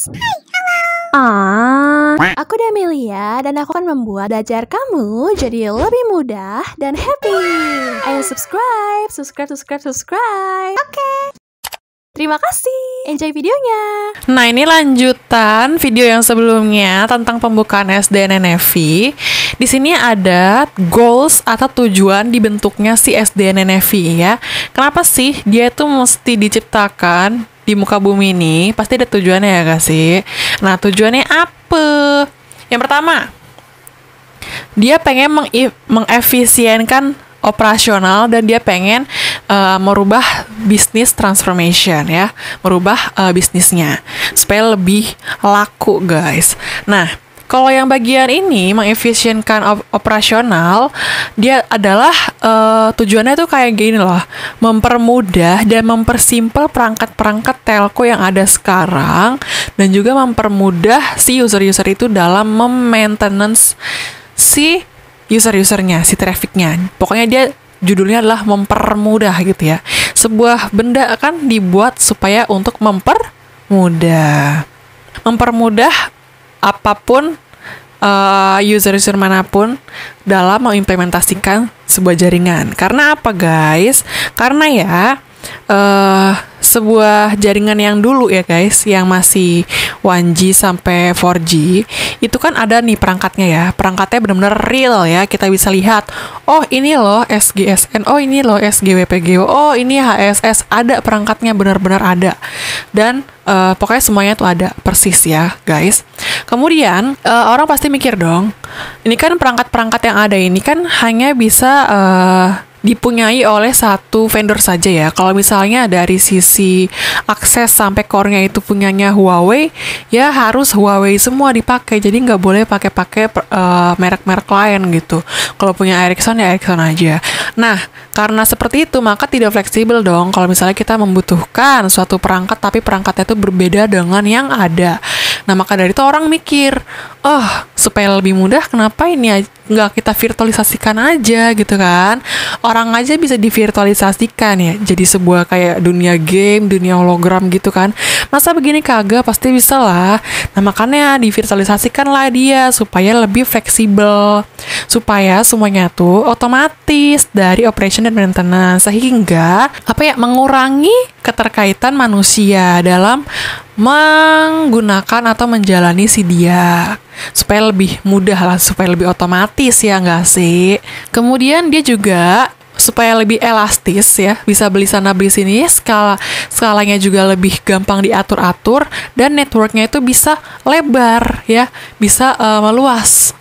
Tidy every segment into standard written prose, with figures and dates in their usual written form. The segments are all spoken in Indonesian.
guys. Aku Damelia dan aku akan membuat belajar kamu jadi lebih mudah dan happy. Ayo subscribe. Oke. Terima kasih. Enjoy videonya. Nah, ini lanjutan video yang sebelumnya tentang pembukaan SDNNFV. Di sini ada goals atau tujuan dibentuknya si SDNNFV ya. Kenapa sih dia itu mesti diciptakan di muka bumi ini? Pasti ada tujuannya ya gak sih? Nah, tujuannya apa? Yang pertama, dia pengen mengefisienkan operasional dan dia pengen merubah bisnis transformation ya, merubah bisnisnya supaya lebih laku guys. Nah, kalau yang bagian ini mengefisienkan operasional, dia adalah tujuannya tuh kayak gini loh, mempermudah dan mempersimpel perangkat-perangkat telco yang ada sekarang dan juga mempermudah si user-user itu dalam memaintenance si user-usernya, si trafficnya. Pokoknya dia judulnya adalah mempermudah gitu ya. Sebuah benda akan dibuat supaya untuk mempermudah apapun user-user manapun dalam mengimplementasikan sebuah jaringan. Karena apa guys? Karena ya sebuah jaringan yang dulu ya guys, yang masih 1G sampai 4G, itu kan ada nih perangkatnya ya. Perangkatnya benar-benar real ya. Kita bisa lihat, oh ini loh SGSN, oh ini loh SGWPGO, oh ini HSS, ada perangkatnya, benar-benar ada. Dan pokoknya semuanya tuh ada persis ya guys. Kemudian orang pasti mikir dong, ini kan perangkat-perangkat yang ada ini kan hanya bisa dipunyai oleh satu vendor saja ya. Kalau misalnya dari sisi akses sampai core-nya itu punyanya Huawei, ya harus Huawei semua dipakai. Jadi nggak boleh pakai merek-merek lain gitu. Kalau punya Ericsson ya Ericsson aja. Nah, karena seperti itu maka tidak fleksibel dong. Kalau misalnya kita membutuhkan suatu perangkat tapi perangkatnya itu berbeda dengan yang ada. Nah, maka dari itu orang mikir, supaya lebih mudah kenapa ini nggak kita virtualisasikan aja gitu kan. Orang aja bisa divirtualisasikan ya, jadi sebuah kayak dunia game, dunia hologram gitu kan. Masa begini kagak? Pasti bisa lah. Nah, makanya divirtualisasikan lah dia supaya lebih fleksibel, supaya semuanya tuh otomatis dari operation dan maintenance, sehingga mengurangi keterkaitan manusia dalam menggunakan atau menjalani si dia, supaya lebih mudah lah, supaya lebih otomatis ya nggak sih. Kemudian dia juga supaya lebih elastis ya, bisa beli sana beli sini, skalanya juga lebih gampang diatur-atur dan networknya itu bisa lebar ya, bisa meluas,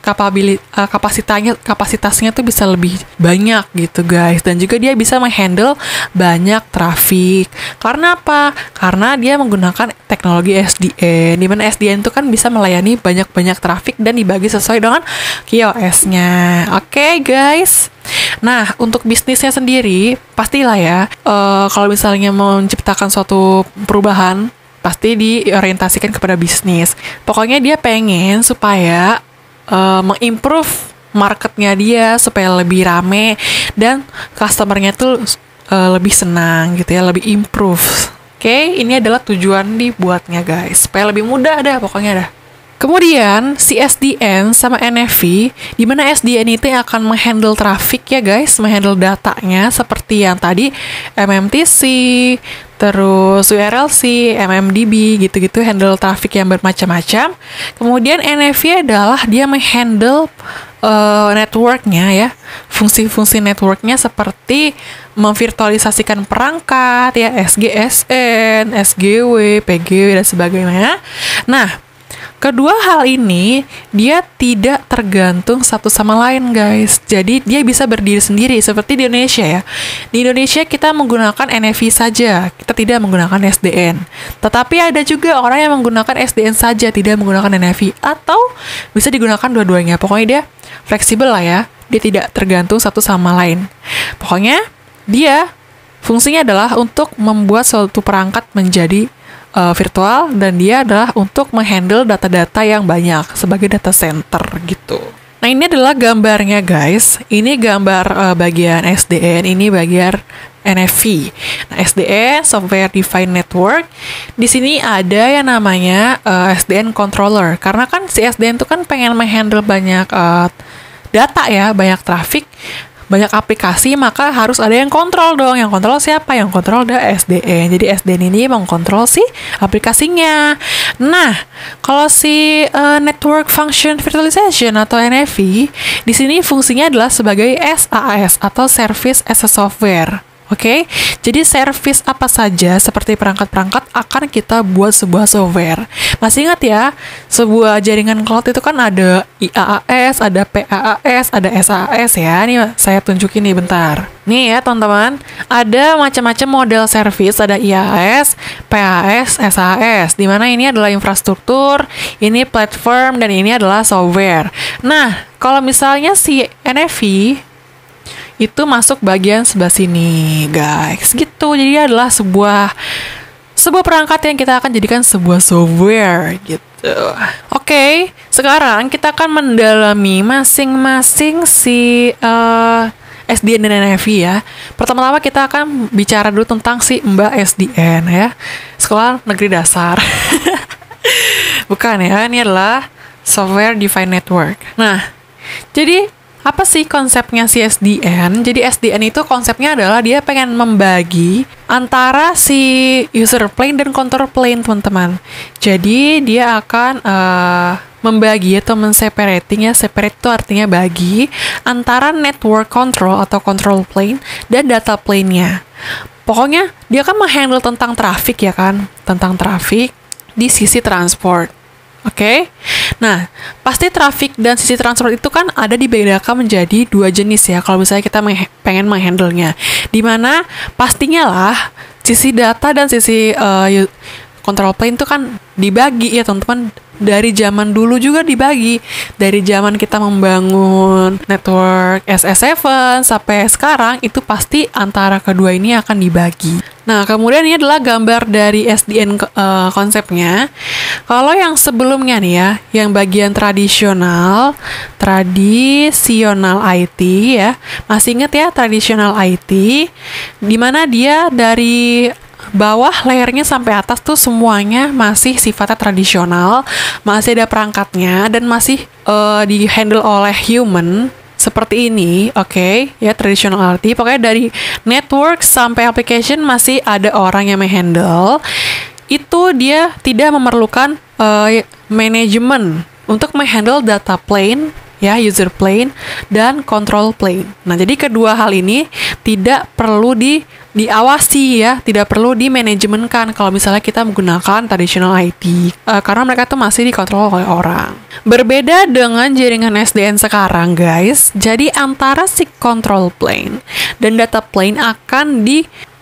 kapasitasnya tuh bisa lebih banyak gitu guys. Dan juga dia bisa menghandle banyak traffic. Karena apa? Karena dia menggunakan teknologi SDN, di mana SDN itu kan bisa melayani banyak-banyak traffic dan dibagi sesuai dengan QoS-nya. Oke guys. Nah, untuk bisnisnya sendiri, pastilah ya, kalau misalnya menciptakan suatu perubahan, pasti diorientasikan kepada bisnis. Pokoknya dia pengen supaya mengimprove marketnya dia, supaya lebih rame, dan customernya tuh lebih senang gitu ya, lebih improve. Oke, ini adalah tujuan dibuatnya guys, supaya lebih mudah dah pokoknya dah. Kemudian si SDN sama NFV, di mana SDN itu yang akan menghandle traffic ya guys, menghandle datanya seperti yang tadi MMTC, terus URLC, MMDB gitu-gitu, handle traffic yang bermacam-macam. Kemudian NFV adalah dia menghandle networknya ya, fungsi-fungsi networknya seperti memvirtualisasikan perangkat ya, SGSN, SGW, PGW dan sebagainya. Nah, kedua hal ini dia tidak tergantung satu sama lain guys. Jadi dia bisa berdiri sendiri seperti di Indonesia ya. Di Indonesia kita menggunakan NFV saja, kita tidak menggunakan SDN. Tetapi ada juga orang yang menggunakan SDN saja, tidak menggunakan NFV, atau bisa digunakan dua-duanya. Pokoknya dia fleksibel lah ya. Dia tidak tergantung satu sama lain. Pokoknya dia fungsinya adalah untuk membuat suatu perangkat menjadi virtual, dan dia adalah untuk menghandle data-data yang banyak sebagai data center gitu. Nah, ini adalah gambarnya guys. Ini gambar bagian SDN, ini bagian NFV. Nah, SDN Software Defined Network. Di sini ada yang namanya SDN controller. Karena kan si SDN itu kan pengen menghandle banyak data ya, banyak traffic, banyak aplikasi, maka harus ada yang kontrol dong. Yang kontrol siapa? Yang kontrol ada SDN. Jadi SDN ini mengkontrol si aplikasinya. Nah, kalau si Network Function Virtualization atau NFV, di sini fungsinya adalah sebagai SaaS atau Service as a Software. Oke, jadi service apa saja seperti perangkat-perangkat akan kita buat sebuah software. Masih ingat ya, sebuah jaringan cloud itu kan ada IaaS, ada PaaS, ada SaaS ya. Nih saya tunjukin nih bentar. Nih ya teman-teman, ada macam-macam model service, ada IaaS, PaaS, SaaS. Di mana ini adalah infrastruktur, ini platform, dan ini adalah software. Nah, kalau misalnya si NFV itu masuk bagian sebelah sini, guys. Gitu. Jadi adalah sebuah perangkat yang kita akan jadikan sebuah software gitu. Oke, sekarang kita akan mendalami masing-masing si SDN dan NFV ya. Pertama-tama kita akan bicara dulu tentang si Mbak SDN ya. Sekolah Negeri Dasar. Bukan ya, ini adalah Software Defined Network. Nah, jadi apa sih konsepnya si SDN? Jadi SDN itu konsepnya adalah dia pengen membagi antara si user plane dan control plane, teman-teman. Jadi dia akan membagi atau men-separating ya. Separate itu artinya bagi antara network control atau control plane dan data plane-nya. Pokoknya dia kan menghandle tentang traffic ya kan, tentang traffic di sisi transport. Oke, nah pasti traffic dan sisi transport itu kan ada dibedakan menjadi dua jenis ya. Kalau misalnya kita pengen menghandle-nya, dimana pastinya lah sisi data dan sisi control plane itu kan dibagi ya teman-teman. Dari zaman dulu juga dibagi. Dari zaman kita membangun network SS7 sampai sekarang itu pasti antara kedua ini akan dibagi. Nah, kemudian ini adalah gambar dari SDN konsepnya. Kalau yang sebelumnya nih ya, yang bagian tradisional IT ya. Masih ingat ya tradisional IT, di mana dia dari bawah layernya sampai atas tuh semuanya masih sifatnya tradisional, masih ada perangkatnya dan masih di-handle oleh human seperti ini, oke, ya traditional IT. Pokoknya dari network sampai application masih ada orang yang menghandle. Itu dia tidak memerlukan manajemen untuk menghandle data plane, ya user plane dan control plane. Nah, jadi kedua hal ini tidak perlu diawasi ya, tidak perlu dimanajemenkan kalau misalnya kita menggunakan traditional IT, karena mereka tuh masih dikontrol oleh orang. Berbeda dengan jaringan SDN sekarang, guys. Jadi antara si control plane dan data plane akan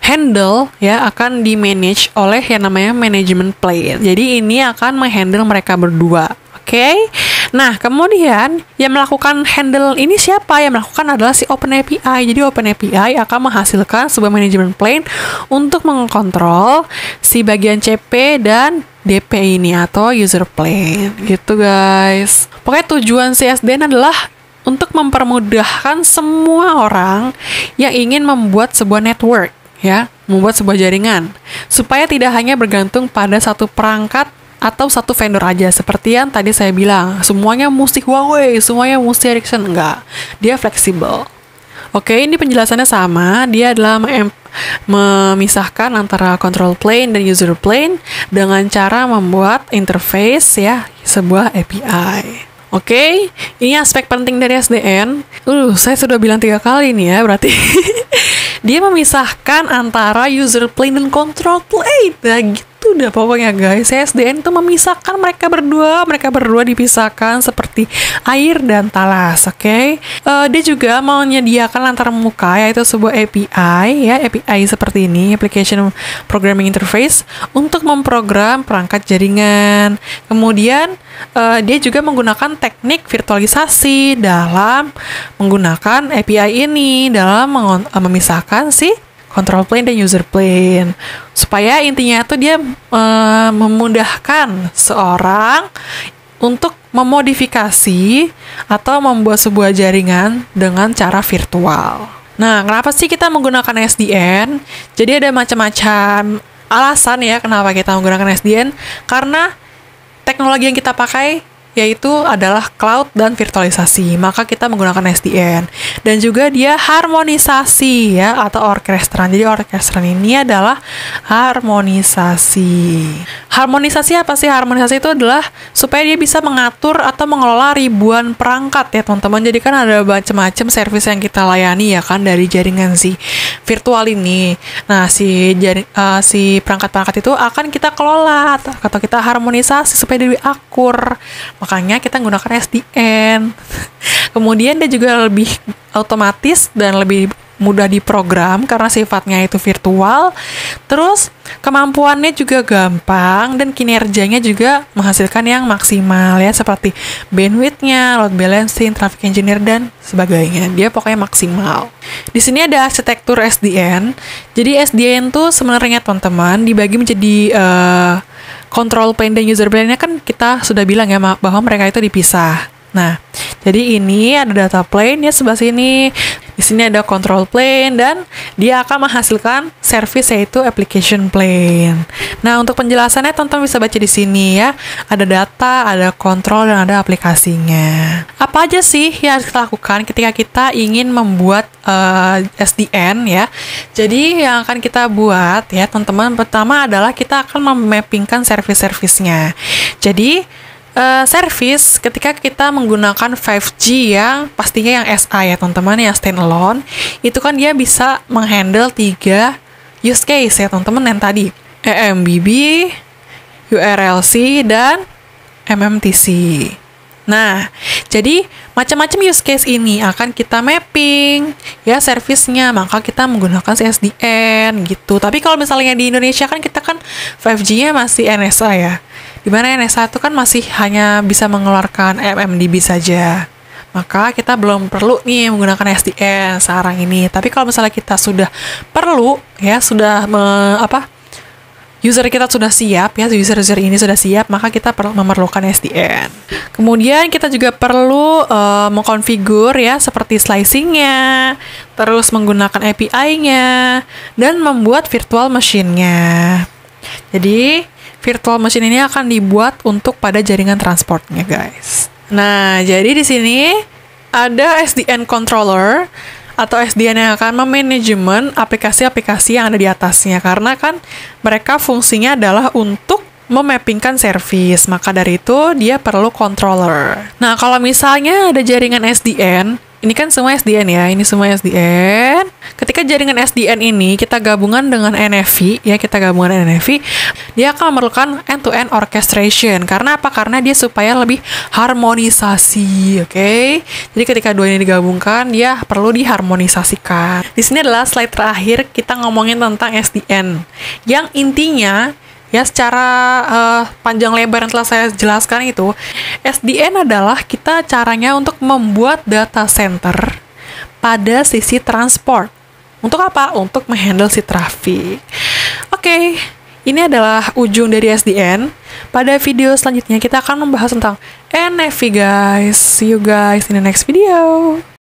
handle ya, akan di-manage oleh yang namanya management plane. Jadi ini akan menghandle mereka berdua. Oke. Nah, kemudian yang melakukan handle ini siapa? Yang melakukan adalah si OpenAPI. Jadi OpenAPI akan menghasilkan sebuah management plane untuk mengkontrol si bagian CP dan DP ini atau user plane. Gitu, guys. Pokoknya tujuan si SDN adalah untuk mempermudahkan semua orang yang ingin membuat sebuah network, ya, membuat sebuah jaringan, supaya tidak hanya bergantung pada satu perangkat atau satu vendor aja, seperti yang tadi saya bilang, semuanya mesti Huawei, semuanya mesti Ericsson. Enggak, dia fleksibel. Oke, ini penjelasannya sama, dia adalah memisahkan antara control plane dan user plane dengan cara membuat interface ya, sebuah API. Oke, ini aspek penting dari SDN. Saya sudah bilang 3 kali nih ya, berarti dia memisahkan antara user plane dan control plane. Nah, gitu udah pokoknya guys. SDN itu memisahkan mereka berdua dipisahkan seperti air dan talas. Oke. Dia juga menyediakan latar muka, yaitu sebuah API ya, API seperti ini, Application Programming Interface, untuk memprogram perangkat jaringan. Kemudian dia juga menggunakan teknik virtualisasi dalam menggunakan API ini dalam memisahkan si control plane dan user plane, supaya intinya itu dia memudahkan seorang untuk memodifikasi atau membuat sebuah jaringan dengan cara virtual. Nah, kenapa sih kita menggunakan SDN? Jadi ada macam-macam alasan ya kenapa kita menggunakan SDN. Karena teknologi yang kita pakai yaitu adalah cloud dan virtualisasi. Maka kita menggunakan SDN. Dan juga dia harmonisasi ya, atau orkestran. Jadi orkestran ini adalah harmonisasi. Harmonisasi apa sih? Harmonisasi itu adalah supaya dia bisa mengatur atau mengelola ribuan perangkat ya teman-teman. Jadi kan ada macam-macam service yang kita layani ya kan dari jaringan si virtual ini. Nah, si perangkat-perangkat itu akan kita kelola atau kita harmonisasi supaya dia lebih akur. Makanya kita menggunakan SDN. Kemudian dia juga lebih otomatis dan lebih mudah diprogram karena sifatnya itu virtual. Terus kemampuannya juga gampang dan kinerjanya juga menghasilkan yang maksimal ya, seperti bandwidth-nya, load balancing, traffic engineer dan sebagainya. Dia pokoknya maksimal. Di sini ada arsitektur SDN. Jadi SDN tuh sebenarnya teman-teman dibagi menjadi control plane dan user plane-nya kan kita sudah bilang ya bahwa mereka itu dipisah. Nah, jadi ini ada data plane ya sebelah sini. Di sini ada control plane dan dia akan menghasilkan service yaitu application plane. Nah, untuk penjelasannya teman-teman bisa baca di sini ya. Ada data, ada kontrol dan ada aplikasinya. Apa aja sih yang harus kita lakukan ketika kita ingin membuat SDN ya? Jadi yang akan kita buat ya teman-teman, pertama adalah kita akan memappingkan service-servicenya. Jadi service ketika kita menggunakan 5G yang pastinya yang SA ya teman-teman, yang standalone, itu kan dia bisa menghandle 3 use case ya teman-teman yang tadi, eMBB, URLC, dan MMTC. Nah, jadi macam-macam use case ini akan kita mapping ya servicenya, maka kita menggunakan SDN gitu. Tapi kalau misalnya di Indonesia kan kita kan 5G-nya masih NSA ya. Dimana NSA itu kan masih hanya bisa mengeluarkan MMDB saja. Maka kita belum perlu nih menggunakan SDN sekarang ini. Tapi kalau misalnya kita sudah perlu ya, sudah user kita sudah siap ya, user ini sudah siap, maka kita memerlukan SDN. Kemudian kita juga perlu mengkonfigur ya seperti slicing-nya, terus menggunakan API-nya, dan membuat virtual machine-nya. Jadi virtual machine ini akan dibuat untuk pada jaringan transportnya, guys. Nah, jadi di sini ada SDN controller atau SDN yang akan memanajemen aplikasi-aplikasi yang ada di atasnya, karena kan mereka fungsinya adalah untuk memappingkan service. Maka dari itu dia perlu controller. Nah, kalau misalnya ada jaringan SDN, ini kan semua SDN ya, ini semua SDN. Ketika jaringan SDN ini kita gabungan dengan NFV, ya kita gabungan NFV, dia akan memerlukan end-to-end orchestration. Karena apa? Karena dia supaya lebih harmonisasi, oke? Jadi ketika dua ini digabungkan, dia perlu diharmonisasikan. Di sini adalah slide terakhir kita ngomongin tentang SDN, yang intinya ya secara panjang lebar yang telah saya jelaskan itu, SDN adalah kita caranya untuk membuat data center pada sisi transport. Untuk apa? Untuk menghandle si traffic. Oke, ini adalah ujung dari SDN. Pada video selanjutnya kita akan membahas tentang NFV guys. See you guys in the next video.